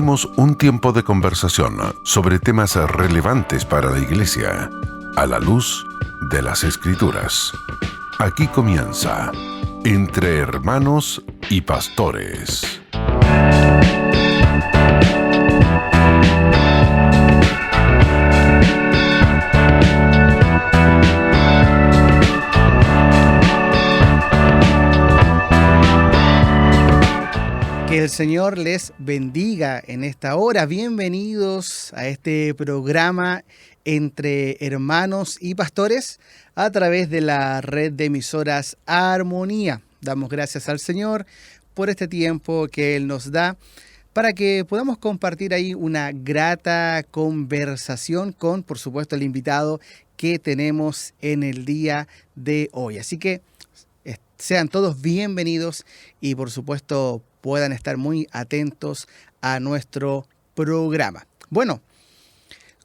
Compartimos un tiempo de conversación sobre temas relevantes para la Iglesia, a la luz de las Escrituras. Aquí comienza Entre Hermanos y Pastores. Que el Señor les bendiga en esta hora. Bienvenidos a este programa Entre Hermanos y Pastores a través de la red de emisoras Armonía. Damos gracias al Señor por este tiempo que Él nos da para que podamos compartir ahí una grata conversación con, por supuesto, el invitado que tenemos en el día de hoy. Así que sean todos bienvenidos y, por supuesto, puedan estar muy atentos a nuestro programa. Bueno,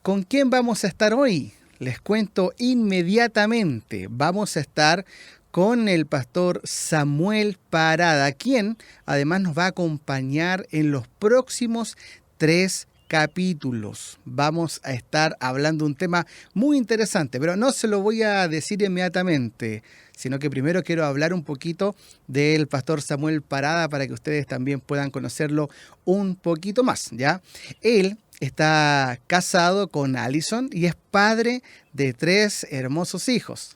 ¿con quién vamos a estar hoy? Les cuento inmediatamente. Vamos a estar con el pastor Samuel Parada, quien además nos va a acompañar en los próximos 3 capítulos. Vamos a estar hablando de un tema muy interesante, pero no se lo voy a decir inmediatamente, sino que primero quiero hablar un poquito del pastor Samuel Parada para que ustedes también puedan conocerlo un poquito más, ¿ya? Él está casado con Allison y es padre de 3 hermosos hijos.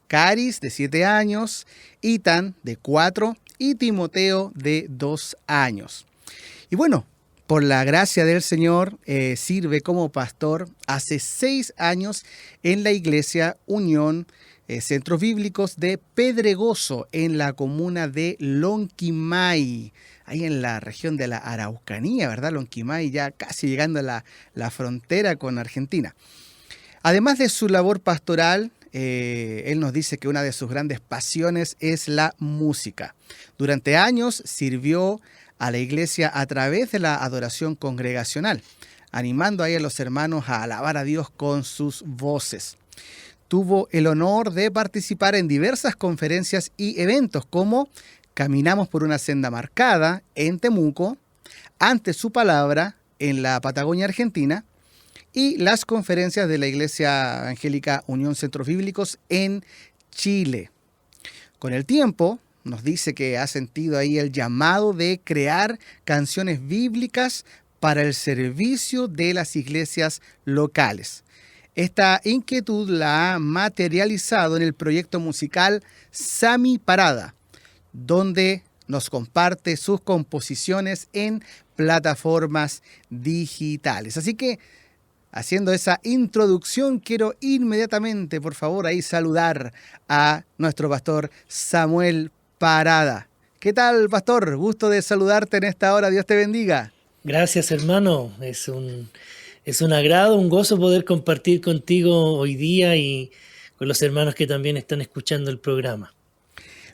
Caris, de 7 años, Ethan, de 4, y Timoteo, de 2 años. Y bueno, por la gracia del Señor, sirve como pastor hace 6 años en la iglesia Unión Centros Bíblicos de Pedregoso, en la comuna de Lonquimay, ahí en la región de la Araucanía, ¿verdad? Lonquimay, ya casi llegando a la frontera con Argentina. Además de su labor pastoral, él nos dice que una de sus grandes pasiones es la música. Durante años sirvió a la iglesia a través de la adoración congregacional, animando ahí a los hermanos a alabar a Dios con sus voces. Tuvo el honor de participar en diversas conferencias y eventos como Caminamos por una senda marcada en Temuco, Ante su palabra en la Patagonia Argentina y las conferencias de la Iglesia Evangélica Unión Centros Bíblicos en Chile. Con el tiempo nos dice que ha sentido ahí el llamado de crear canciones bíblicas para el servicio de las iglesias locales. Esta inquietud la ha materializado en el proyecto musical Sami Parada, donde nos comparte sus composiciones en plataformas digitales. Así que, haciendo esa introducción, quiero inmediatamente, por favor, ahí saludar a nuestro pastor Samuel Parada. ¿Qué tal, pastor? Gusto de saludarte en esta hora. Dios te bendiga. Gracias, hermano. Es un agrado, un gozo poder compartir contigo hoy día y con los hermanos que también están escuchando el programa.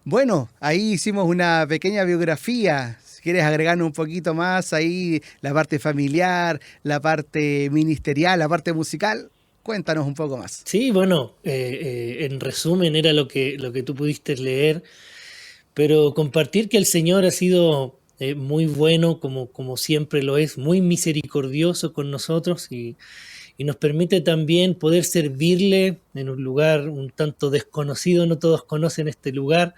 Bueno, ahí hicimos una pequeña biografía. Si quieres agregarnos un poquito más ahí, la parte familiar, la parte ministerial, la parte musical, cuéntanos un poco más. Sí, bueno, en resumen era lo que tú pudiste leer, pero compartir que el Señor ha sido muy bueno, como siempre lo es, muy misericordioso con nosotros y nos permite también poder servirle en un lugar un tanto desconocido. No todos conocen este lugar.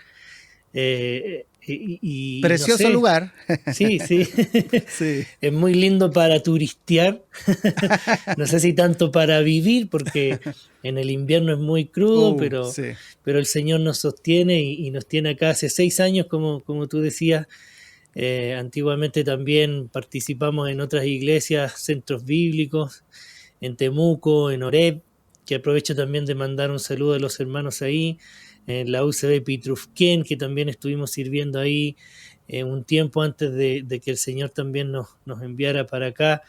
Precioso, no sé, lugar. sí. Sí. Es muy lindo para turistear. No sé si tanto para vivir, porque en el invierno es muy crudo, Sí. pero el Señor nos sostiene y nos tiene acá hace 6 años, como tú decías. Antiguamente también participamos en otras iglesias, centros bíblicos, en Temuco, en Oreb, que aprovecho también de mandar un saludo a los hermanos ahí, en la UCB Pitrufquén, que también estuvimos sirviendo ahí un tiempo antes de que el Señor también nos enviara para acá.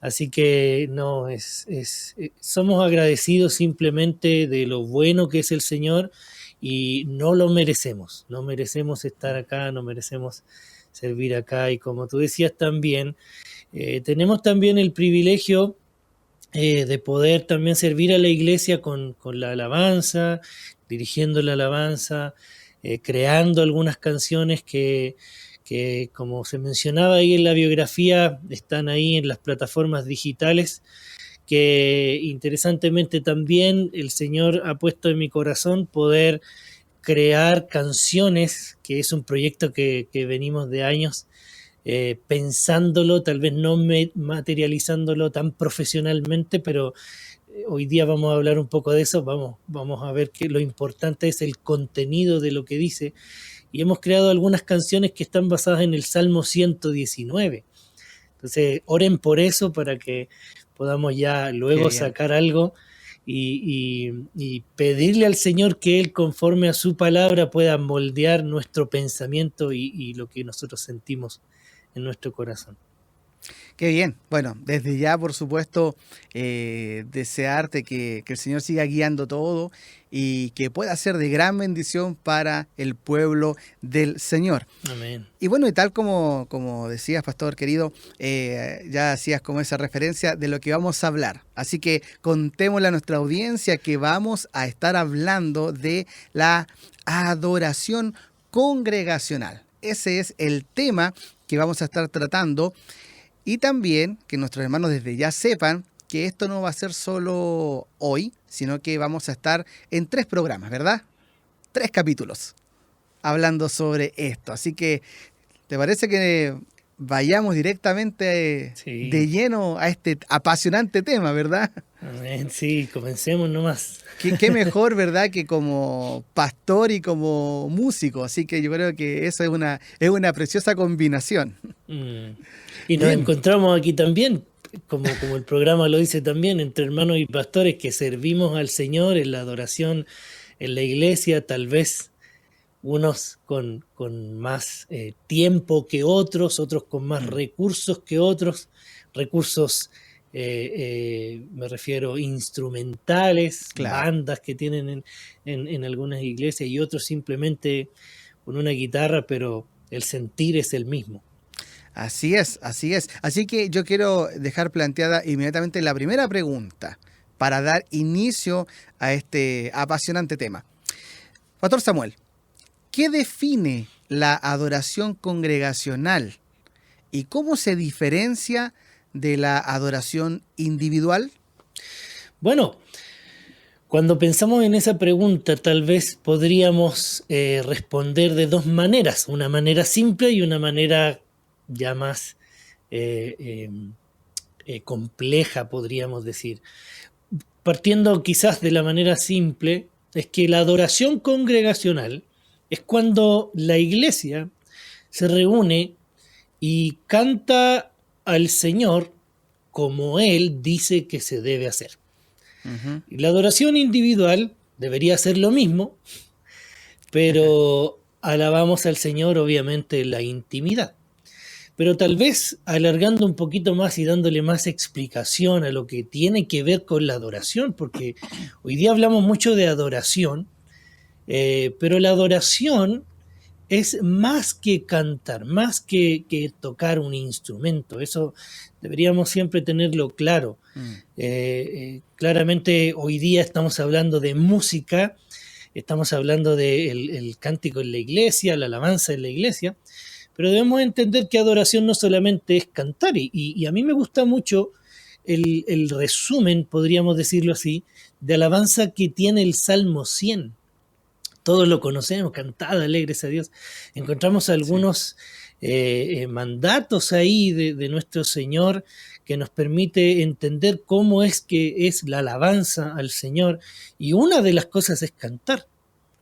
Así que no, somos agradecidos simplemente de lo bueno que es el Señor y no lo merecemos. No merecemos estar acá, no merecemos servir acá. Y como tú decías también, tenemos también el privilegio de poder también servir a la iglesia con la alabanza, dirigiendo la alabanza, creando algunas canciones que que como se mencionaba ahí en la biografía, están ahí en las plataformas digitales, que interesantemente también el Señor ha puesto en mi corazón poder crear canciones, que es un proyecto que venimos de años pensándolo, tal vez no materializándolo tan profesionalmente, pero hoy día vamos a hablar un poco de eso, vamos a ver que lo importante es el contenido de lo que dice, y hemos creado algunas canciones que están basadas en el Salmo 119. Entonces, oren por eso para que podamos ya luego sacar algo y pedirle al Señor que Él, conforme a su palabra, pueda moldear nuestro pensamiento y lo que nosotros sentimos en nuestro corazón. Qué bien. Bueno, desde ya, por supuesto, desearte que el Señor siga guiando todo y que pueda ser de gran bendición para el pueblo del Señor. Amén. Y bueno, y tal como decías, pastor querido, ya hacías como esa referencia de lo que vamos a hablar. Así que contémosle a nuestra audiencia que vamos a estar hablando de la adoración congregacional. Ese es el tema que vamos a estar tratando. Y también que nuestros hermanos desde ya sepan que esto no va a ser solo hoy, sino que vamos a estar en 3 programas, ¿verdad? 3 capítulos hablando sobre esto. Así que, ¿te parece que vayamos directamente de lleno a este apasionante tema, verdad? Amén. Sí, comencemos nomás. Qué mejor, ¿verdad?, que como pastor y como músico. Así que yo creo que eso es una preciosa combinación. Y nos encontramos aquí también, como el programa lo dice también, entre hermanos y pastores que servimos al Señor en la adoración en la iglesia, tal vez unos con más tiempo que otros con más recursos que otros, recursos, me refiero instrumentales, Claro. bandas que tienen en algunas iglesias, y otros simplemente con una guitarra, pero el sentir es el mismo. Así es, así es. Así que yo quiero dejar planteada inmediatamente la primera pregunta para dar inicio a este apasionante tema. Pastor Samuel, ¿qué define la adoración congregacional y cómo se diferencia de la adoración individual? Bueno, cuando pensamos en esa pregunta, tal vez podríamos responder de 2 maneras, una manera simple y una manera ya más compleja, podríamos decir. Partiendo quizás de la manera simple, es que la adoración congregacional es cuando la iglesia se reúne y canta al Señor como Él dice que se debe hacer. Y la adoración individual debería ser lo mismo, pero alabamos al Señor obviamente en la intimidad. Pero tal vez alargando un poquito más y dándole más explicación a lo que tiene que ver con la adoración, porque hoy día hablamos mucho de adoración, pero la adoración es más que cantar, más que tocar un instrumento. Eso deberíamos siempre tenerlo claro. Claramente hoy día estamos hablando de música, estamos hablando del cántico en la iglesia, la alabanza en la iglesia, pero debemos entender que adoración no solamente es cantar, y a mí me gusta mucho el resumen, podríamos decirlo así, de alabanza que tiene el Salmo 100. Todos lo conocemos, cantad alegres a Dios. Encontramos algunos mandatos ahí de nuestro Señor que nos permite entender cómo es que es la alabanza al Señor, y una de las cosas es cantar.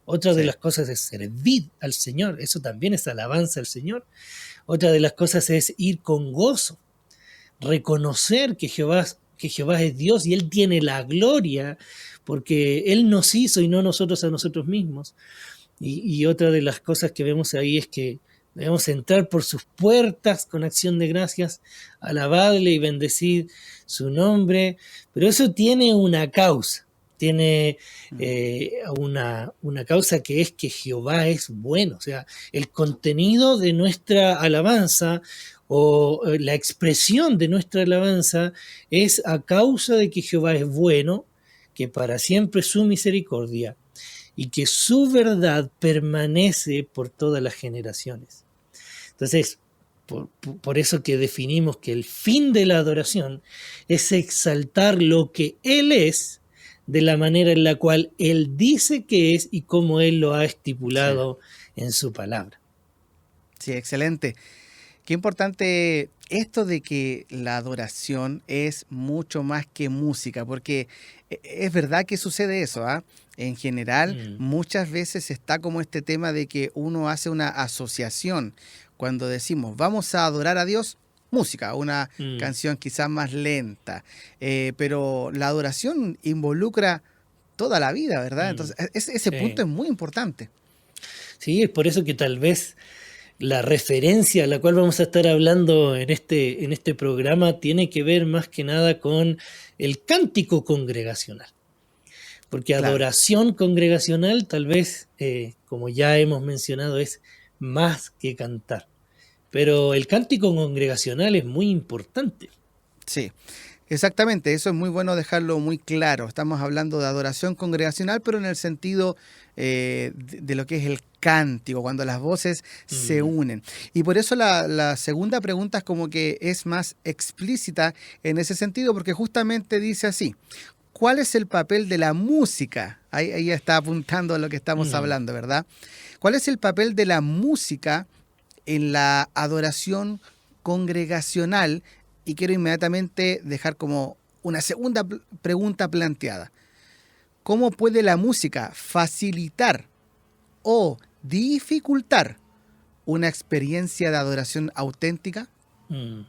Otra de las cosas es servir al Señor, eso también es alabanza al Señor. Otra de las cosas es ir con gozo, reconocer que Jehová es Dios y Él tiene la gloria porque Él nos hizo y no nosotros a nosotros mismos. Y otra de las cosas que vemos ahí es que debemos entrar por sus puertas con acción de gracias, alabarle y bendecir su nombre, pero eso tiene una causa. Tiene una causa, que es que Jehová es bueno. O sea, el contenido de nuestra alabanza o la expresión de nuestra alabanza es a causa de que Jehová es bueno, que para siempre es su misericordia y que su verdad permanece por todas las generaciones. Entonces, por eso que definimos que el fin de la adoración es exaltar lo que Él es de la manera en la cual Él dice que es y cómo Él lo ha Sí, estipulado en su palabra. sí, excelente. Qué importante esto de que la adoración es mucho más que música, porque es verdad que sucede eso, ¿ah? En general, Mm, muchas veces está como este tema de que uno hace una asociación cuando decimos vamos a adorar a Dios, música, una mm, canción quizás más lenta, pero la adoración involucra toda la vida, ¿verdad? mm, Entonces, ese punto sí. es muy importante. Sí, es por eso que tal vez la referencia a la cual vamos a estar hablando en este programa tiene que ver más que nada con el cántico congregacional. Porque Claro. adoración congregacional, tal vez, como ya hemos mencionado, es más que cantar. Pero el cántico congregacional es muy importante. Sí, exactamente, eso es muy bueno dejarlo muy claro. Estamos hablando de adoración congregacional, pero en el sentido de lo que es el cántico, cuando las voces se Mm, unen. Y por eso la segunda pregunta es como que es más explícita en ese sentido, porque justamente dice así, ¿cuál es el papel de la música? Ahí está apuntando a lo que estamos mm, hablando, ¿verdad? ¿Cuál es el papel de la música en la adoración congregacional? Y quiero inmediatamente dejar como una segunda pregunta planteada. ¿Cómo puede la música facilitar o dificultar una experiencia de adoración auténtica? mm.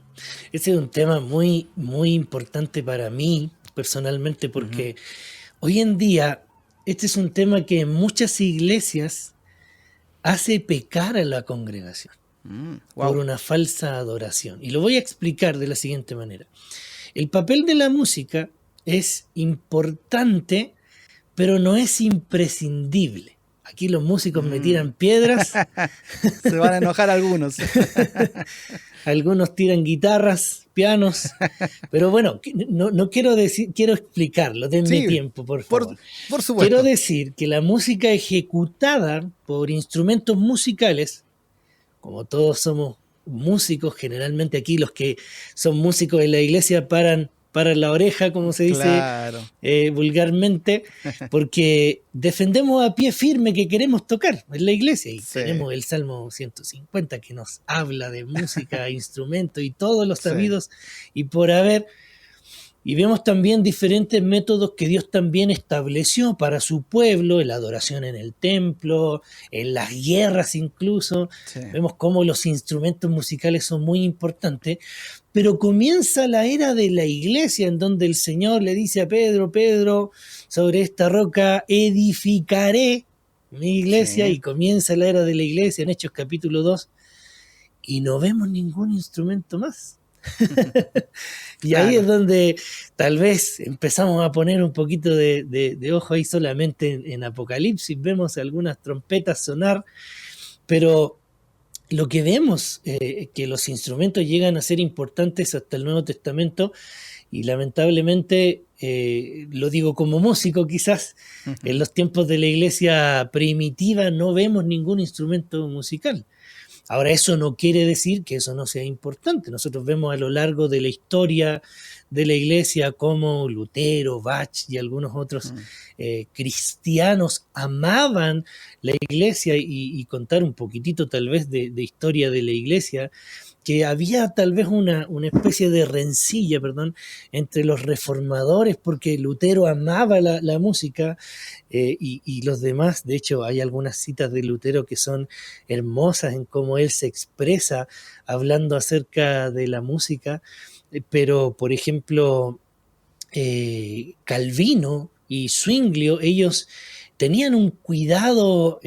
Ese es un tema muy, muy importante para mí personalmente Ujú. porque hoy en día este es un tema que en muchas iglesias hace pecar a la congregación por Wow. una falsa adoración. Y lo voy a explicar de la siguiente manera. El papel de la música es importante, pero no es imprescindible. Aquí los músicos me tiran piedras, Se van a enojar algunos. algunos tiran guitarras, pianos, pero bueno, no quiero decir, quiero explicarlo, denme Sí, tiempo, por por, favor. por Quiero supuesto. decir que la música ejecutada por instrumentos musicales, como todos somos músicos, generalmente aquí los que son músicos en la iglesia paran la oreja, como se dice Claro. vulgarmente, porque defendemos a pie firme que queremos tocar en la iglesia y Sí, tenemos el Salmo 150 que nos habla de música, instrumento y todos los sí, sabidos y por haber. Y vemos también diferentes métodos que Dios también estableció para su pueblo, en la adoración en el templo, en las guerras incluso. sí. Vemos cómo los instrumentos musicales son muy importantes, pero comienza la era de la iglesia en donde el Señor le dice a Pedro, Pedro, sobre esta roca edificaré mi iglesia Sí, y comienza la era de la iglesia en Hechos capítulo 2 y no vemos ningún instrumento más. Y ahí es claro. donde tal vez empezamos a poner un poquito de ojo ahí solamente en Apocalipsis, vemos algunas trompetas sonar, pero lo que vemos que los instrumentos llegan a ser importantes hasta el Nuevo Testamento y lamentablemente, lo digo como músico quizás, en Ujú. los tiempos de la iglesia primitiva no vemos ningún instrumento musical. Ahora, eso no quiere decir que eso no sea importante. Nosotros vemos a lo largo de la historia de la iglesia cómo Lutero, Bach y algunos otros Mm. cristianos amaban la iglesia y contar un poquitito tal vez de historia de la iglesia, que había tal vez una especie de rencilla, perdón, entre los reformadores porque Lutero amaba la música y los demás. De hecho, hay algunas citas de Lutero que son hermosas en cómo él se expresa hablando acerca de la música, pero por ejemplo, Calvino y Zwinglio, ellos tenían un cuidado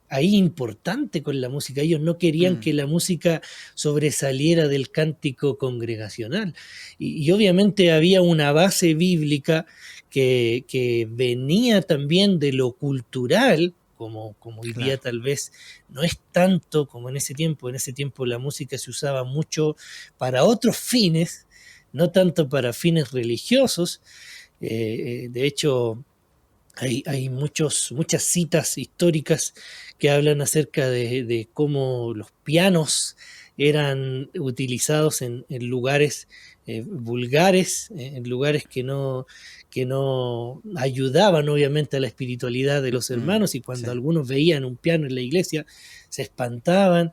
ahí importante con la música. Ellos no querían Mm. que la música sobresaliera del cántico congregacional. Y obviamente había una base bíblica que venía también de lo cultural, como hoy día Claro. tal vez no es tanto como en ese tiempo. En ese tiempo la música se usaba mucho para otros fines, no tanto para fines religiosos. De hecho, Hay muchas citas históricas que hablan acerca de cómo los pianos eran utilizados en lugares vulgares, en lugares que no ayudaban obviamente a la espiritualidad de los hermanos, y cuando Sí. algunos veían un piano en la iglesia se espantaban.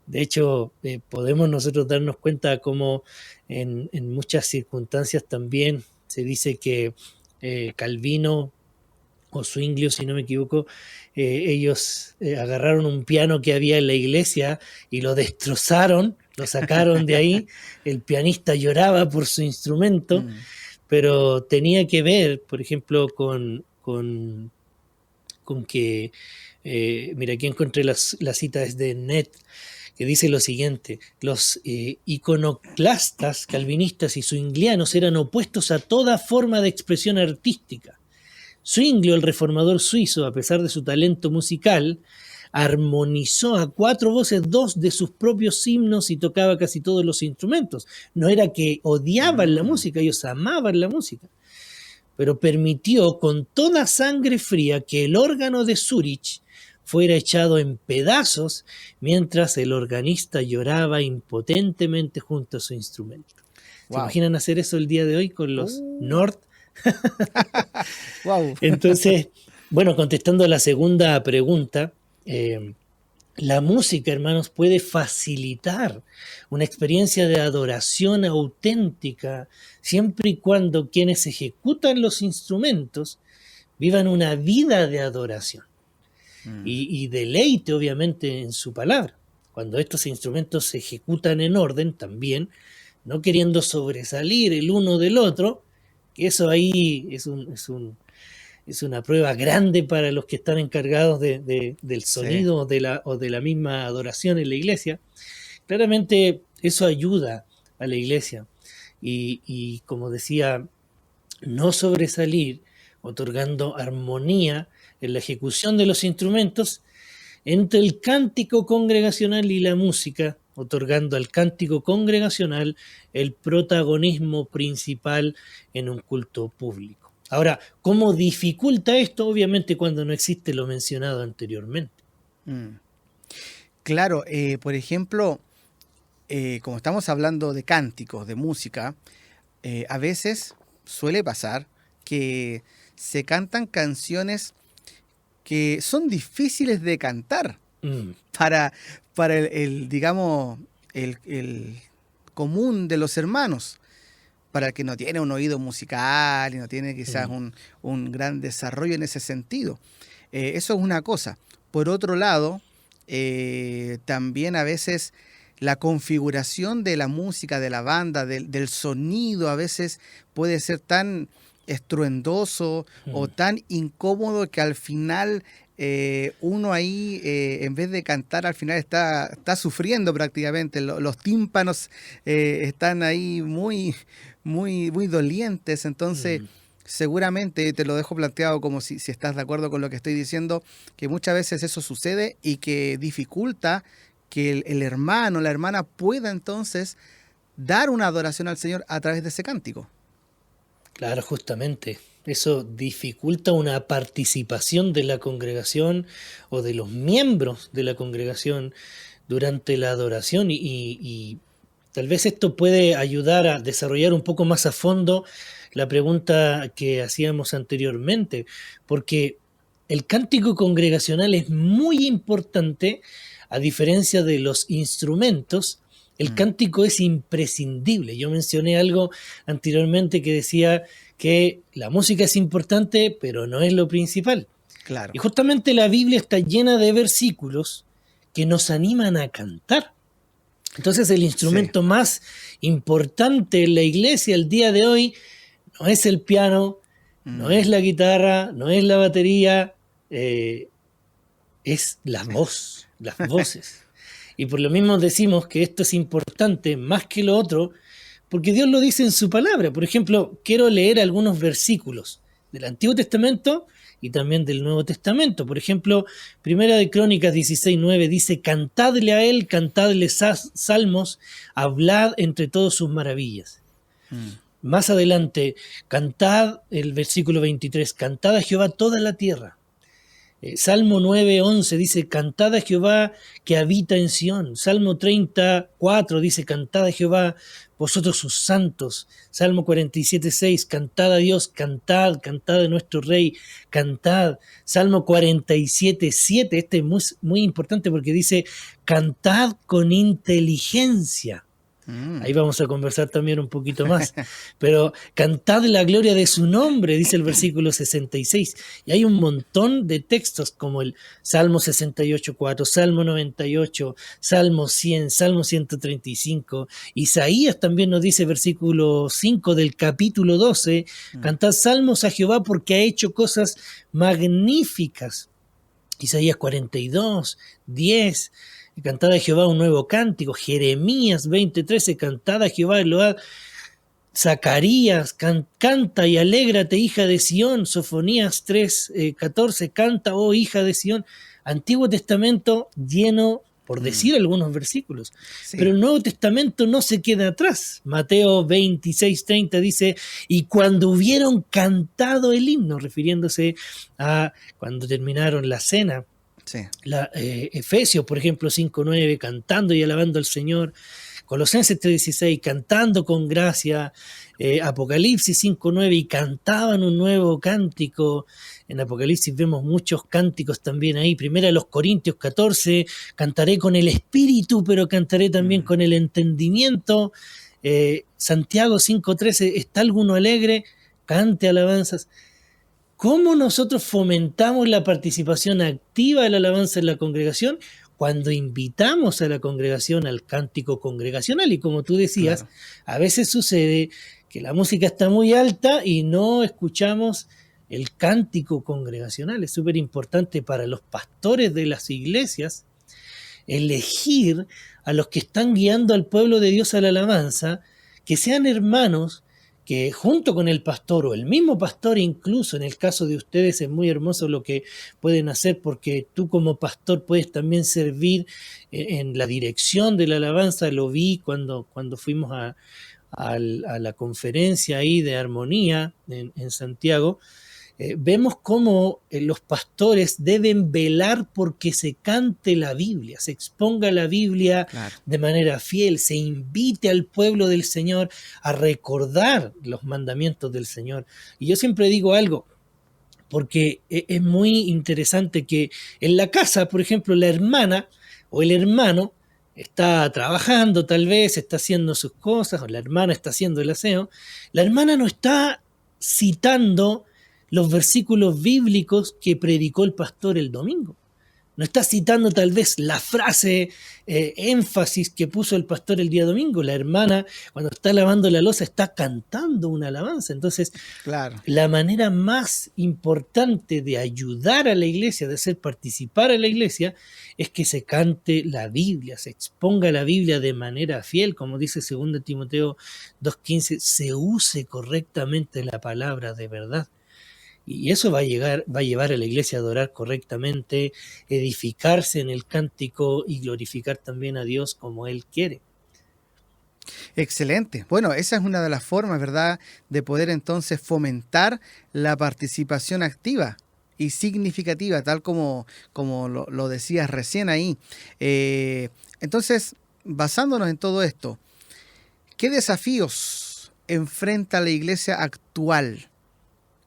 De hecho, podemos nosotros darnos cuenta cómo en muchas circunstancias también se dice que Calvino o Zwinglio, si no me equivoco, ellos agarraron un piano que había en la iglesia y lo destrozaron, lo sacaron de ahí. El pianista lloraba por su instrumento, Mm. pero tenía que ver, por ejemplo, con que, mira, aquí encontré la cita desde Net, que dice lo siguiente: los iconoclastas calvinistas y zwinglianos eran opuestos a toda forma de expresión artística. Zwinglio, el reformador suizo, a pesar de su talento musical, armonizó a 4 voces 2 de sus propios himnos y tocaba casi todos los instrumentos. No era que odiaban la música, ellos amaban la música, pero permitió con toda sangre fría que el órgano de Zurich fuera echado en pedazos mientras el organista lloraba impotentemente junto a su instrumento. ¿Se Wow. imaginan hacer eso el día de hoy con los Nord? Wow. Entonces, bueno, contestando a la segunda pregunta, la música, hermanos, puede facilitar una experiencia de adoración auténtica siempre y cuando quienes ejecutan los instrumentos vivan una vida de adoración y deleite, obviamente, en su palabra. Cuando estos instrumentos se ejecutan en orden también, no queriendo sobresalir el uno del otro, que eso ahí es una prueba grande para los que están encargados del sonido, sí, o de la misma adoración en la iglesia. Claramente eso ayuda a la iglesia y como decía, no sobresalir, otorgando armonía en la ejecución de los instrumentos entre el cántico congregacional y la música, otorgando al cántico congregacional el protagonismo principal en un culto público. Ahora, ¿cómo dificulta esto? Obviamente cuando no existe lo mencionado anteriormente. Claro, por ejemplo, como estamos hablando de cánticos, de música, a veces suele pasar que se cantan canciones que son difíciles de cantar para digamos, el común de los hermanos, para el que no tiene un oído musical y no tiene quizás un gran desarrollo en ese sentido. Eso es una cosa. Por otro lado, también a veces la configuración de la música, de la banda, del sonido, a veces puede ser tan estruendoso o tan incómodo que al final uno ahí, en vez de cantar, al final está sufriendo prácticamente. Los tímpanos están ahí muy dolientes. Entonces, seguramente te lo dejo planteado como si estás de acuerdo con lo que estoy diciendo, que muchas veces eso sucede y que dificulta que el hermano, la hermana pueda entonces dar una adoración al Señor a través de ese cántico. Claro, justamente. Eso dificulta una participación de la congregación o de los miembros de la congregación durante la adoración y tal vez esto puede ayudar a desarrollar un poco más a fondo la pregunta que hacíamos anteriormente, porque el cántico congregacional es muy importante. A diferencia de los instrumentos, el cántico es imprescindible. Yo mencioné algo anteriormente que decía que la música es importante, pero no es lo principal. Claro. Y justamente la Biblia está llena de versículos que nos animan a cantar. Entonces el instrumento más importante en la iglesia el día de hoy no es el piano, no es la guitarra, no es la batería, es la voz, las voces. Y por lo mismo decimos que esto es importante más que lo otro, porque Dios lo dice en su palabra. Por ejemplo, quiero leer algunos versículos del Antiguo Testamento y también del Nuevo Testamento. Por ejemplo, Primera de Crónicas 16:9 dice: cantadle a él, cantadle salmos, hablad entre todos sus maravillas. Más adelante, cantad, el versículo 23, cantad a Jehová toda la tierra. Salmo 9:11 dice, cantad a Jehová que habita en Sión. Salmo 34 dice, cantad a Jehová vosotros sus santos. Salmo 47:6, cantad a Dios, cantad, cantad a nuestro Rey, cantad. Salmo 47:7, este es muy, muy importante porque dice, cantad con inteligencia. Ahí vamos a conversar también un poquito más. Pero cantad la gloria de su nombre, dice el versículo 66. Y hay un montón de textos como el Salmo 68:4, Salmo 98, Salmo 100, Salmo 135. Isaías también nos dice, versículo 5 del capítulo 12, cantad salmos a Jehová porque ha hecho cosas magníficas. Isaías 42:10. Cantad a Jehová un nuevo cántico. Jeremías 20:13, cantad a Jehová load. Zacarías, canta y alégrate, hija de Sión. Sofonías 3:14, canta, oh hija de Sión. Antiguo Testamento lleno, por decir algunos versículos. Sí. Pero el Nuevo Testamento no se queda atrás. Mateo 26:30 dice, y cuando hubieron cantado el himno, refiriéndose a cuando terminaron la cena. Sí. Efesios, por ejemplo, 5:9, cantando y alabando al Señor. Colosenses 3:16, cantando con gracia. Apocalipsis 5:9, y cantaban un nuevo cántico. En Apocalipsis vemos muchos cánticos también ahí. Primera los Corintios 14, cantaré con el espíritu, pero cantaré también con el entendimiento. Santiago 5:13, ¿está alguno alegre? Cante alabanzas. ¿Cómo nosotros fomentamos la participación activa de la alabanza en la congregación? Cuando invitamos a la congregación al cántico congregacional. Y como tú decías, claro, a veces sucede que la música está muy alta y no escuchamos el cántico congregacional. Es súper importante para los pastores de las iglesias elegir a los que están guiando al pueblo de Dios a la alabanza, que sean hermanos que junto con el pastor o el mismo pastor, incluso en el caso de ustedes es muy hermoso lo que pueden hacer, porque tú como pastor puedes también servir en la dirección de la alabanza. Lo vi cuando fuimos a la conferencia ahí de armonía en Santiago. Vemos cómo los pastores deben velar porque se cante la Biblia, se exponga la Biblia, claro, de manera fiel, se invite al pueblo del Señor a recordar los mandamientos del Señor. Y yo siempre digo algo, porque es muy interesante que en la casa, por ejemplo, la hermana o el hermano está trabajando, tal vez está haciendo sus cosas, o la hermana está haciendo el aseo. La hermana no está citando los versículos bíblicos que predicó el pastor el domingo. No está citando tal vez la frase, énfasis que puso el pastor el día domingo. La hermana, cuando está lavando la loza, está cantando una alabanza. Entonces, claro, la manera más importante de ayudar a la iglesia, de hacer participar a la iglesia, es que se cante la Biblia, se exponga la Biblia de manera fiel, como dice 2 Timoteo 2:15, se use correctamente la palabra de verdad. Y eso va a llevar a la iglesia a adorar correctamente, edificarse en el cántico y glorificar también a Dios como Él quiere. Excelente. Bueno, esa es una de las formas, ¿verdad?, de poder entonces fomentar la participación activa y significativa, tal como lo decías recién ahí. Entonces, basándonos en todo esto, ¿qué desafíos enfrenta la iglesia actual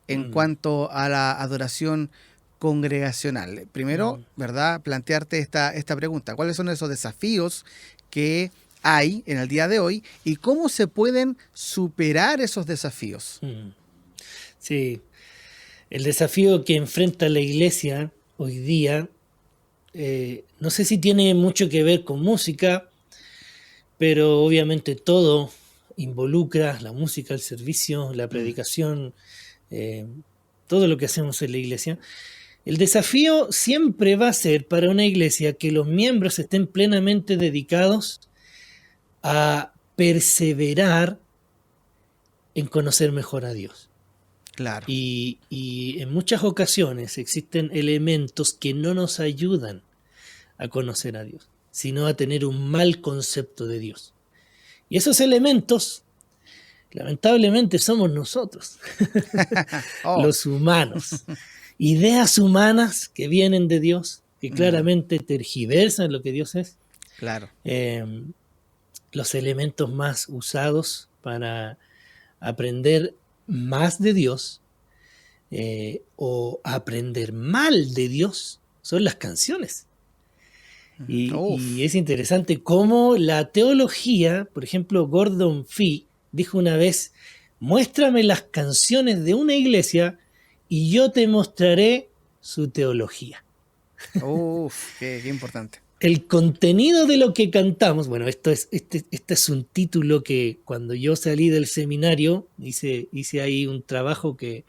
en cuanto a la adoración congregacional? Primero, ¿verdad?, plantearte esta pregunta. ¿Cuáles son esos desafíos que hay en el día de hoy y cómo se pueden superar esos desafíos? Sí, el desafío que enfrenta la iglesia hoy día, no sé si tiene mucho que ver con música, pero obviamente todo involucra la música, el servicio, la predicación, todo lo que hacemos en la iglesia. El desafío siempre va a ser para una iglesia que los miembros estén plenamente dedicados a perseverar en conocer mejor a Dios. Claro. Y en muchas ocasiones existen elementos que no nos ayudan a conocer a Dios, sino a tener un mal concepto de Dios. Y esos elementos Lamentablemente somos nosotros, Oh, los humanos. Ideas humanas que vienen de Dios, que claramente tergiversan lo que Dios es. claro. Eh, los elementos más usados para aprender más de Dios o aprender mal de Dios son las canciones. Y Uf, es interesante cómo la teología, por ejemplo, Gordon Fee dijo una vez, muéstrame las canciones de una iglesia y yo te mostraré su teología. uf, qué importante. El contenido de lo que cantamos, bueno, este es un título que cuando yo salí del seminario hice ahí un trabajo que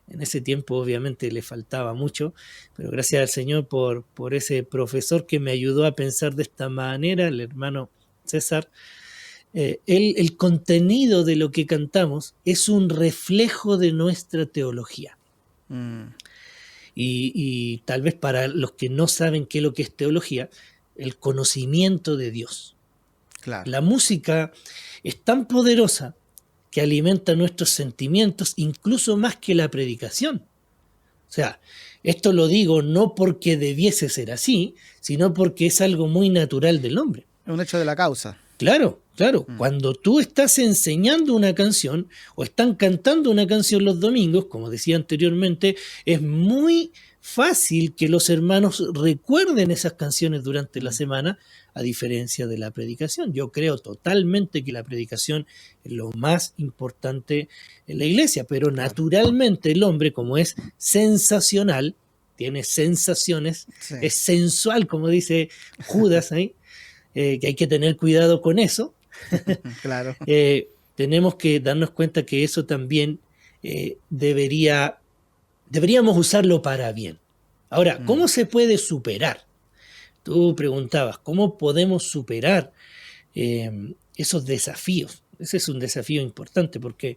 en ese tiempo obviamente le faltaba mucho, pero gracias al Señor por ese profesor que me ayudó a pensar de esta manera, el hermano César. El contenido de lo que cantamos es un reflejo de nuestra teología. Mm, Y tal vez para los que no saben qué es lo que es teología, el conocimiento de Dios. claro. La música es tan poderosa que alimenta nuestros sentimientos incluso más que la predicación. O sea, esto lo digo no porque debiese ser así, sino porque es algo muy natural del hombre. Es un hecho de la causa. Claro, claro. Mm, Cuando tú estás enseñando una canción o están cantando una canción los domingos, como decía anteriormente, es muy fácil que los hermanos recuerden esas canciones durante la mm, semana, a diferencia de la predicación. Yo creo totalmente que la predicación es lo más importante en la iglesia, pero claro. naturalmente el hombre, como es sensacional, tiene sensaciones, Sí, es sensual, como dice Judas ahí, que hay que tener cuidado con eso. claro. Tenemos que darnos cuenta que eso también deberíamos usarlo para bien. Ahora, Mm, ¿cómo se puede superar? Tú preguntabas, ¿cómo podemos superar esos desafíos? Ese es un desafío importante porque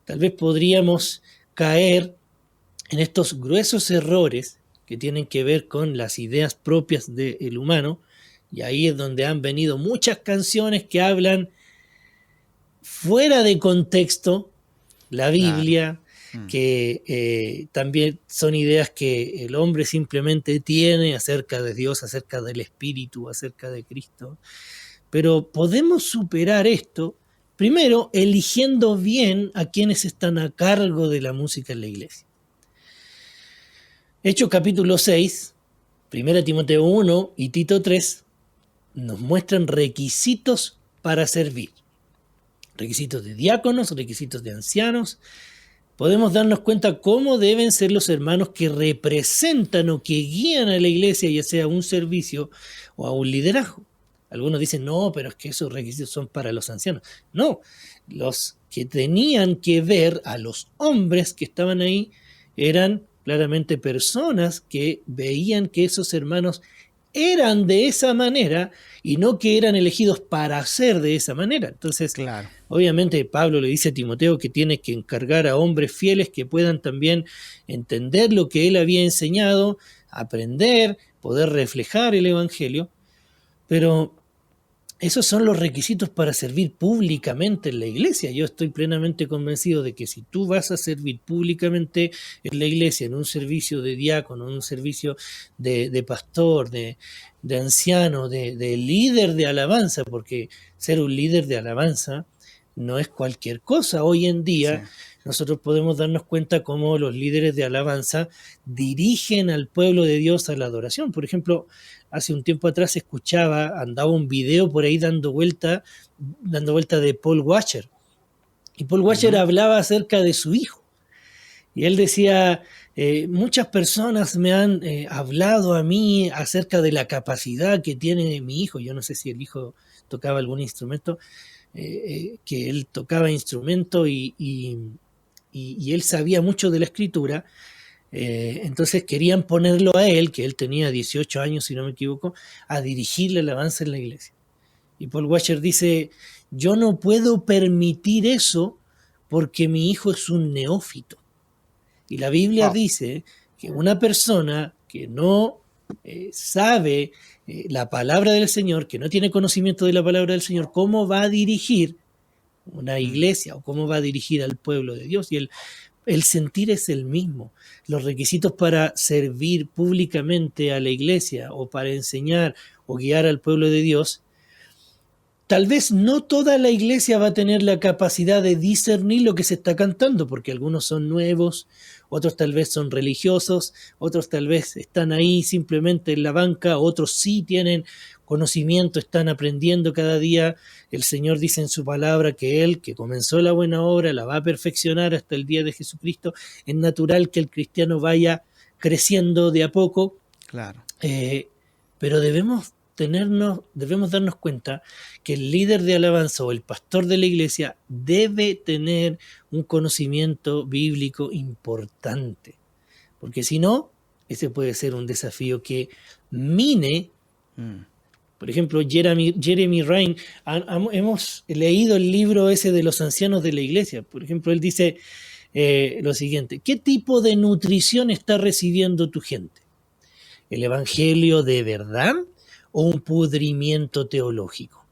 tal vez podríamos caer en estos gruesos errores que tienen que ver con las ideas propias del humano, y ahí es donde han venido muchas canciones que hablan fuera de contexto la claro. Biblia, Mm, que también son ideas que el hombre simplemente tiene acerca de Dios, acerca del Espíritu, acerca de Cristo. Pero podemos superar esto, primero, eligiendo bien a quienes están a cargo de la música en la iglesia. Hechos capítulo 6, 1 Timoteo 1 y Tito 3 nos muestran requisitos para servir. Requisitos de diáconos, requisitos de ancianos. Podemos darnos cuenta cómo deben ser los hermanos que representan o que guían a la iglesia, ya sea a un servicio o a un liderazgo. Algunos dicen, no, pero es que esos requisitos son para los ancianos. No, los que tenían que ver a los hombres que estaban ahí eran claramente personas que veían que esos hermanos eran de esa manera y no que eran elegidos para ser de esa manera. Entonces, claro. obviamente Pablo le dice a Timoteo que tiene que encargar a hombres fieles que puedan también entender lo que él había enseñado, aprender, poder reflejar el Evangelio, pero esos son los requisitos para servir públicamente en la iglesia. Yo estoy plenamente convencido de que si tú vas a servir públicamente en la iglesia, en un servicio de diácono, en un servicio de pastor, de anciano, de líder de alabanza, porque ser un líder de alabanza no es cualquier cosa. Hoy en Sí. día nosotros podemos darnos cuenta cómo los líderes de alabanza dirigen al pueblo de Dios a la adoración. Por ejemplo, hace un tiempo atrás andaba un video por ahí dando vuelta de Paul Washer. Y Paul Washer Ujú. hablaba acerca de su hijo. Y él decía, muchas personas me han hablado a mí acerca de la capacidad que tiene mi hijo. Yo no sé si el hijo tocaba algún instrumento, que él tocaba instrumento y él sabía mucho de la escritura. Entonces querían ponerlo a él, que él tenía 18 años, si no me equivoco, a dirigir la alabanza en la iglesia. Y Paul Washer dice, yo no puedo permitir eso porque mi hijo es un neófito. Y la Biblia Oh, dice que una persona que no sabe la palabra del Señor, que no tiene conocimiento de la palabra del Señor, ¿cómo va a dirigir una iglesia o cómo va a dirigir al pueblo de Dios. Y el sentir es el mismo. Los requisitos para servir públicamente a la iglesia o para enseñar o guiar al pueblo de Dios, tal vez no toda la iglesia va a tener la capacidad de discernir lo que se está cantando, porque algunos son nuevos, otros tal vez son religiosos, otros tal vez están ahí simplemente en la banca, otros sí tienen conocimiento, están aprendiendo cada día. El Señor dice en su palabra que Él, que comenzó la buena obra, la va a perfeccionar hasta el día de Jesucristo. Es natural que el cristiano vaya creciendo de a poco, Claro. pero debemos darnos cuenta que el líder de alabanza o el pastor de la iglesia debe tener un conocimiento bíblico importante, porque si no, ese puede ser un desafío que mine. Por ejemplo, Jeremy Ryan, hemos leído el libro ese de los ancianos de la iglesia. Por ejemplo, él dice lo siguiente: ¿qué tipo de nutrición está recibiendo tu gente? ¿El evangelio de verdad o un pudrimiento teológico?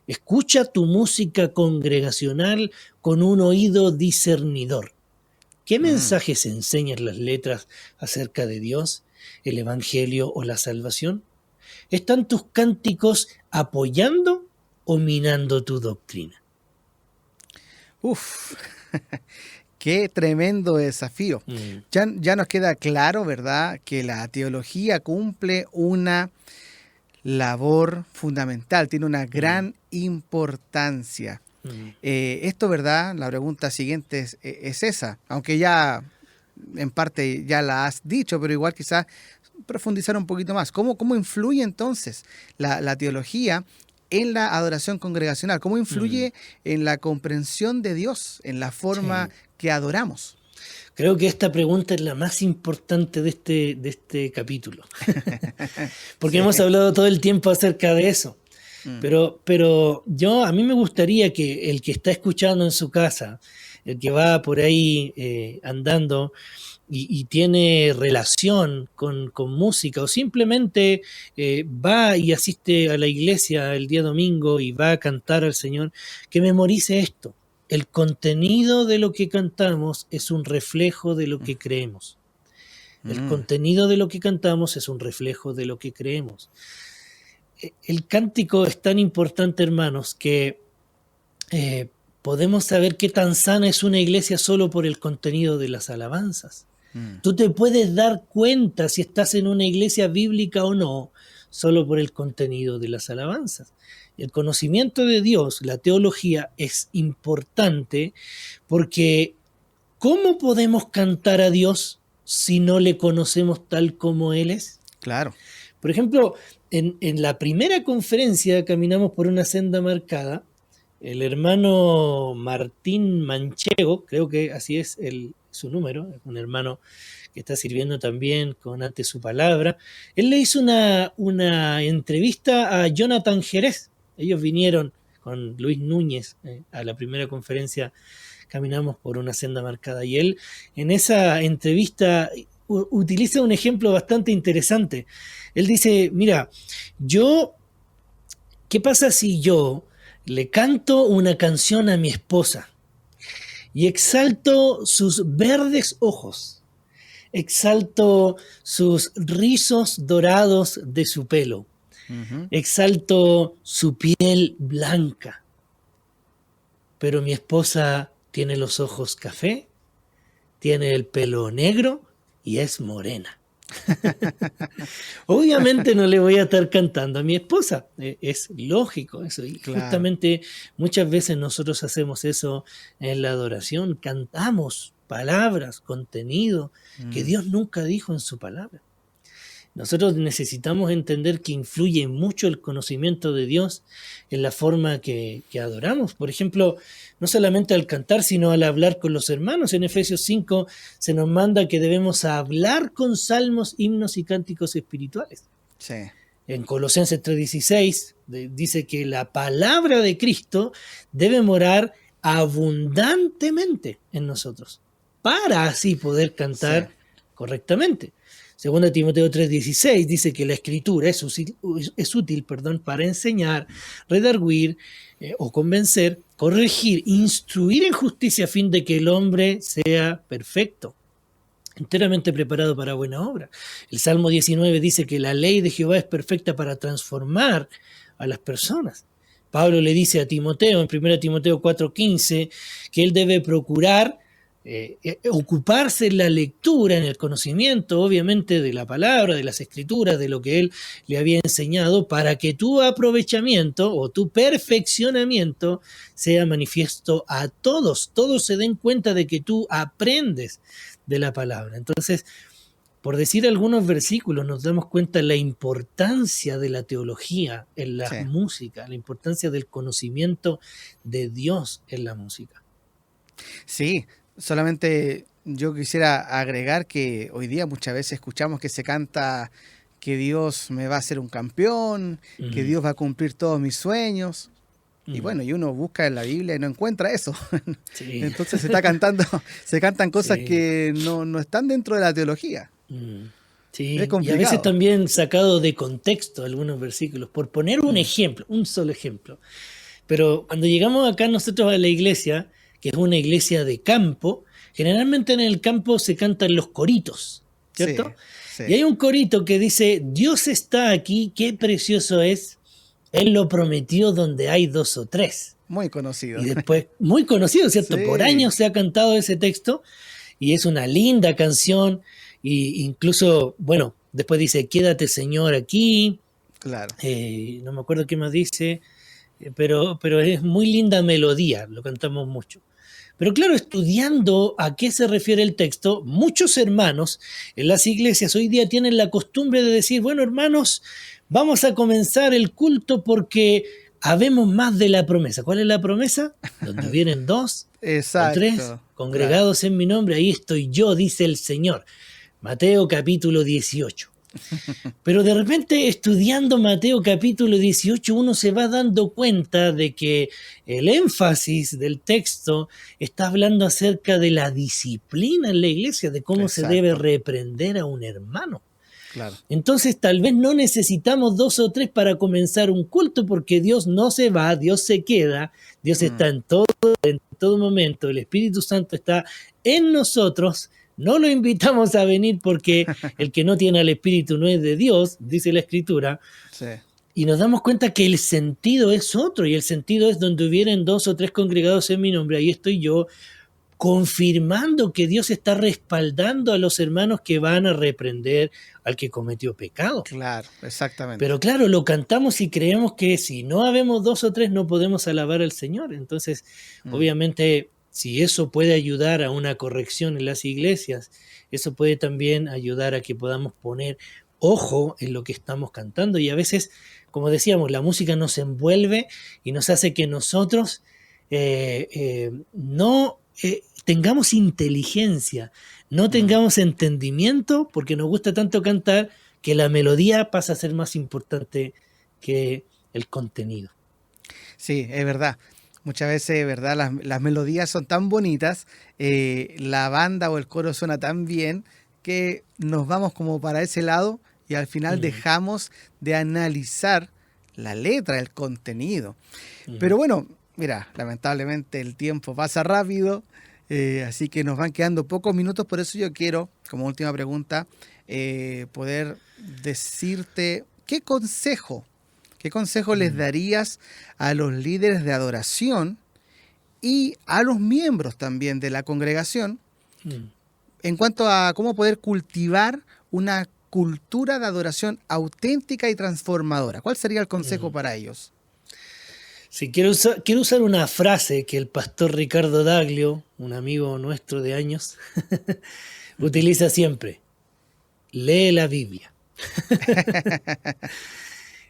Escucha tu música congregacional con un oído discernidor. ¿Qué mensajes enseñan las letras acerca de Dios, el evangelio o la salvación? ¿Están tus cánticos apoyando o minando tu doctrina? Uf, qué tremendo desafío. Ya nos queda claro, ¿verdad?, que la teología cumple una labor fundamental, tiene una gran importancia. Esto, ¿verdad? La pregunta siguiente es esa, aunque ya en parte ya la has dicho, pero igual quizás profundizar un poquito más. ¿Cómo influye entonces la teología en la adoración congregacional? ¿Cómo influye en la comprensión de Dios, en la forma que adoramos? Creo que esta pregunta es la más importante de este capítulo. Porque hemos hablado todo el tiempo acerca de eso. Pero a mí me gustaría que el que está escuchando en su casa, el que va por ahí andando y tiene relación con música, o simplemente va y asiste a la iglesia el día domingo y va a cantar al Señor, que memorice esto: el contenido de lo que cantamos es un reflejo de lo que creemos. El contenido de lo que cantamos es un reflejo de lo que creemos. El cántico es tan importante, hermanos, que podemos saber qué tan sana es una iglesia solo por el contenido de las alabanzas. Tú te puedes dar cuenta si estás en una iglesia bíblica o no, solo por el contenido de las alabanzas. El conocimiento de Dios, la teología, es importante porque ¿cómo podemos cantar a Dios si no le conocemos tal como Él es? Claro. Por ejemplo, en la primera conferencia Caminamos por una senda marcada, el hermano Martín Manchego, creo que así es su número, es un hermano que está sirviendo también con Ante su Palabra, él le hizo una entrevista a Jonathan Jerez. Ellos vinieron con Luis Núñez a la primera conferencia Caminamos por una senda marcada, y él en esa entrevista utiliza un ejemplo bastante interesante. Él dice: mira, ¿qué pasa si yo le canto una canción a mi esposa y exalto sus verdes ojos, exalto sus rizos dorados de su pelo, exalto su piel blanca, pero mi esposa tiene los ojos café, tiene el pelo negro y es morena? Obviamente no le voy a estar cantando a mi esposa, es lógico eso, y claro, justamente muchas veces nosotros hacemos eso en la adoración, cantamos palabras, contenido que Dios nunca dijo en su palabra. Nosotros necesitamos entender que influye mucho el conocimiento de Dios en la forma que adoramos. Por ejemplo, no solamente al cantar, sino al hablar con los hermanos. En Efesios 5 se nos manda que debemos hablar con salmos, himnos y cánticos espirituales. Sí. En Colosenses 3:16 dice que la palabra de Cristo debe morar abundantemente en nosotros, para así poder cantar correctamente. 2 Timoteo 3:16 dice que la escritura es útil para enseñar, redarguir o convencer, corregir, instruir en justicia a fin de que el hombre sea perfecto, enteramente preparado para buena obra. El Salmo 19 dice que la ley de Jehová es perfecta para transformar a las personas. Pablo le dice a Timoteo en 1 Timoteo 4:15 que él debe procurar ocuparse en la lectura, en el conocimiento, obviamente, de la palabra, de las escrituras, de lo que él le había enseñado, para que tu aprovechamiento o tu perfeccionamiento sea manifiesto a todos. Todos se den cuenta de que tú aprendes de la palabra. Entonces, por decir algunos versículos, nos damos cuenta de la importancia de la teología en la Sí. música, la importancia del conocimiento de Dios en la música. Sí, solamente yo quisiera agregar que hoy día muchas veces escuchamos que se canta que Dios me va a hacer un campeón, que Dios va a cumplir todos mis sueños. Y bueno, y uno busca en la Biblia y no encuentra eso. Sí. Entonces se cantan cosas Sí. que no están dentro de la teología. Sí, Es y a veces complicado. también sacado de contexto algunos versículos, por poner un ejemplo, un solo ejemplo. Pero cuando llegamos acá nosotros a la iglesia, que es una iglesia de campo, generalmente en el campo se cantan los coritos, ¿cierto? Sí, Y hay un corito que dice, Dios está aquí, qué precioso es, Él lo prometió donde hay dos o tres. muy conocido. Y después, muy conocido, ¿cierto? Sí. Por años se ha cantado ese texto y es una linda canción. Y incluso, bueno, después dice, quédate Señor aquí. Claro. No me acuerdo qué más dice, pero es muy linda melodía, lo cantamos mucho. Pero claro, estudiando a qué se refiere el texto, muchos hermanos en las iglesias hoy día tienen la costumbre de decir, bueno hermanos, vamos a comenzar el culto porque habemos más de la promesa. ¿Cuál es la promesa? Donde vienen dos o Exacto. tres congregados en mi nombre, ahí estoy yo, dice el Señor. Mateo capítulo 18. Pero de repente estudiando Mateo capítulo 18 uno se va dando cuenta de que el énfasis del texto está hablando acerca de la disciplina en la iglesia, de cómo se debe reprender a un hermano. Claro. Entonces tal vez no necesitamos dos o tres para comenzar un culto porque Dios no se va, Dios se queda, Dios está en todo momento, el Espíritu Santo está en nosotros. No lo invitamos a venir porque el que no tiene al Espíritu no es de Dios, dice la Escritura. Sí. Y nos damos cuenta que el sentido es otro, y el sentido es donde hubieren dos o tres congregados en mi nombre, ahí estoy yo, confirmando que Dios está respaldando a los hermanos que van a reprender al que cometió pecado. Claro, exactamente. Pero claro, lo cantamos y creemos que si no habemos dos o tres no podemos alabar al Señor. Entonces, obviamente, si eso puede ayudar a una corrección en las iglesias, eso puede también ayudar a que podamos poner ojo en lo que estamos cantando. Y a veces, como decíamos, la música nos envuelve y nos hace que nosotros no tengamos inteligencia, no tengamos entendimiento, porque nos gusta tanto cantar que la melodía pasa a ser más importante que el contenido. Sí, es verdad. Muchas veces, ¿verdad? Las melodías son tan bonitas, la banda o el coro suena tan bien que nos vamos como para ese lado y al final dejamos de analizar la letra, el contenido. Pero bueno, mira, lamentablemente el tiempo pasa rápido, así que nos van quedando pocos minutos, por eso yo quiero, como última pregunta, poder decirte qué consejo les darías a los líderes de adoración y a los miembros también de la congregación en cuanto a cómo poder cultivar una cultura de adoración auténtica y transformadora. ¿Cuál sería el consejo para ellos? Sí, quiero usar una frase que el pastor Ricardo Daglio, un amigo nuestro de años, utiliza siempre. Lee la Biblia.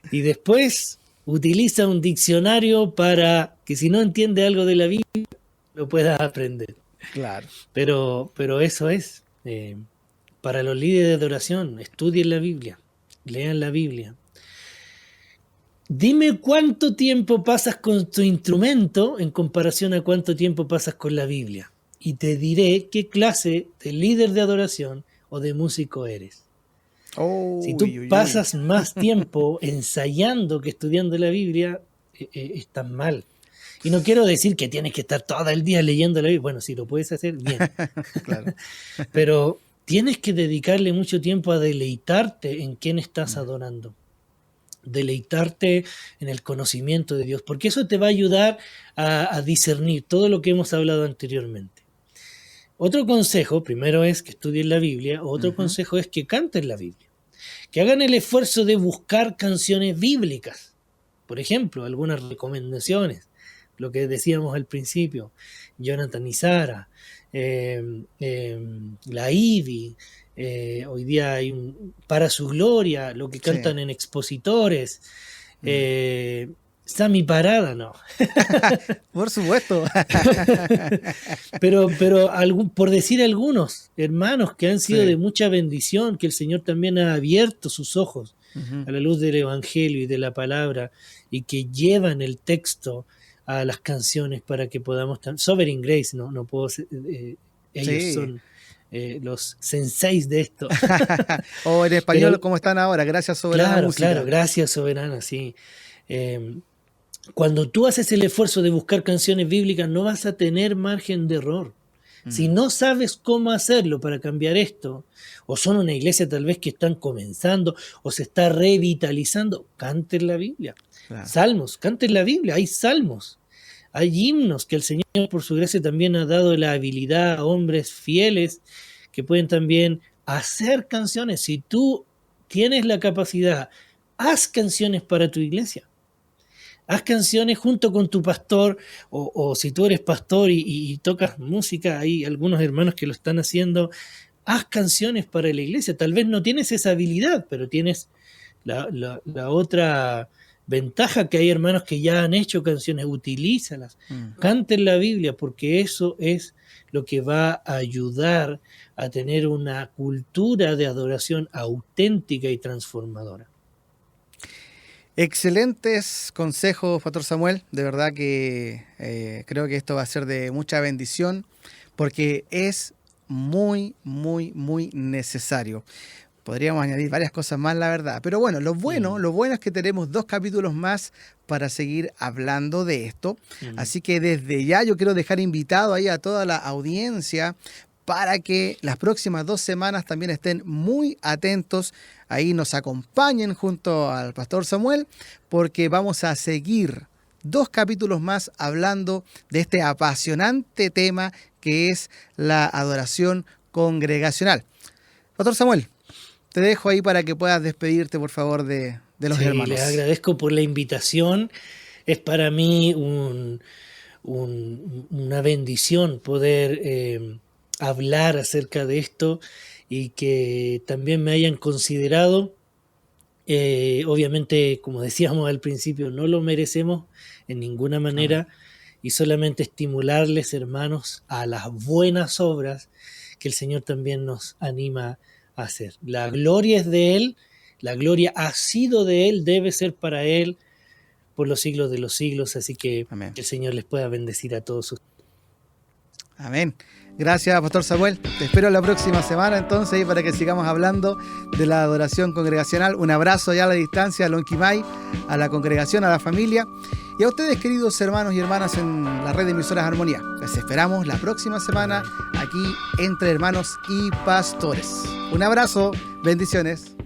Y después utiliza un diccionario para que si no entiende algo de la Biblia, lo pueda aprender. Claro. Pero eso es. Para los líderes de adoración, estudien la Biblia, lean la Biblia. Dime cuánto tiempo pasas con tu instrumento en comparación a cuánto tiempo pasas con la Biblia. Y te diré qué clase de líder de adoración o de músico eres. Si tú pasas más tiempo ensayando que estudiando la Biblia, estás mal. Y no quiero decir que tienes que estar todo el día leyendo la Biblia. Bueno, si lo puedes hacer, bien. Claro. Pero tienes que dedicarle mucho tiempo a deleitarte en quién estás adorando. Deleitarte en el conocimiento de Dios, porque eso te va a ayudar a discernir todo lo que hemos hablado anteriormente. Otro consejo, primero es que estudien la Biblia, otro consejo es que canten la Biblia, que hagan el esfuerzo de buscar canciones bíblicas. Por ejemplo, algunas recomendaciones, lo que decíamos al principio, Jonathan y Sara, la Ivy, hoy día hay Para su Gloria, lo que cantan en expositores, Sammy Parada, no. Por supuesto. pero por decir algunos hermanos que han sido de mucha bendición, que el Señor también ha abierto sus ojos a la luz del Evangelio y de la palabra, y que llevan el texto a las canciones para que podamos... Sovereign Grace, no puedo... ellos son los senseis de esto. O en español, ¿cómo están ahora? Gracias, Soberana Música. Claro, gracias, Soberana, sí. Cuando tú haces el esfuerzo de buscar canciones bíblicas, no vas a tener margen de error. Si no sabes cómo hacerlo para cambiar esto, o son una iglesia tal vez que están comenzando, o se está revitalizando, canten la Biblia. Claro. Salmos, canten la Biblia, hay salmos. Hay himnos que el Señor por su gracia también ha dado la habilidad a hombres fieles que pueden también hacer canciones. Si tú tienes la capacidad, haz canciones para tu iglesia. Haz canciones junto con tu pastor, o si tú eres pastor y tocas música, hay algunos hermanos que lo están haciendo, haz canciones para la iglesia. Tal vez no tienes esa habilidad, pero tienes la otra ventaja, que hay hermanos que ya han hecho canciones, utilízalas. Canten la Biblia, porque eso es lo que va a ayudar a tener una cultura de adoración auténtica y transformadora. Excelentes consejos, Pastor Samuel. De verdad que creo que esto va a ser de mucha bendición, porque es muy, muy, muy necesario. Podríamos añadir varias cosas más, la verdad. Pero bueno, lo bueno es que tenemos 2 capítulos más para seguir hablando de esto. Así que desde ya yo quiero dejar invitado ahí a toda la audiencia para que las próximas 2 semanas también estén muy atentos. Ahí nos acompañen junto al Pastor Samuel, porque vamos a seguir 2 capítulos más hablando de este apasionante tema que es la adoración congregacional. Pastor Samuel, te dejo ahí para que puedas despedirte, por favor, de los hermanos. Les agradezco por la invitación. Es para mí una bendición poder hablar acerca de esto y que también me hayan considerado. Obviamente, como decíamos al principio, no lo merecemos en ninguna manera, y solamente estimularles, hermanos, a las buenas obras que el Señor también nos anima a hacer. La gloria es de Él, la gloria ha sido de Él, debe ser para Él por los siglos de los siglos, así que Amén. Que el Señor les pueda bendecir a todos ustedes. Amén. Gracias, Pastor Samuel. Te espero la próxima semana entonces para que sigamos hablando de la adoración congregacional. Un abrazo ya a la distancia a Lonquimay, a la congregación, a la familia y a ustedes, queridos hermanos y hermanas en la red de emisoras Armonía. Les esperamos la próxima semana aquí entre hermanos y pastores. Un abrazo, bendiciones.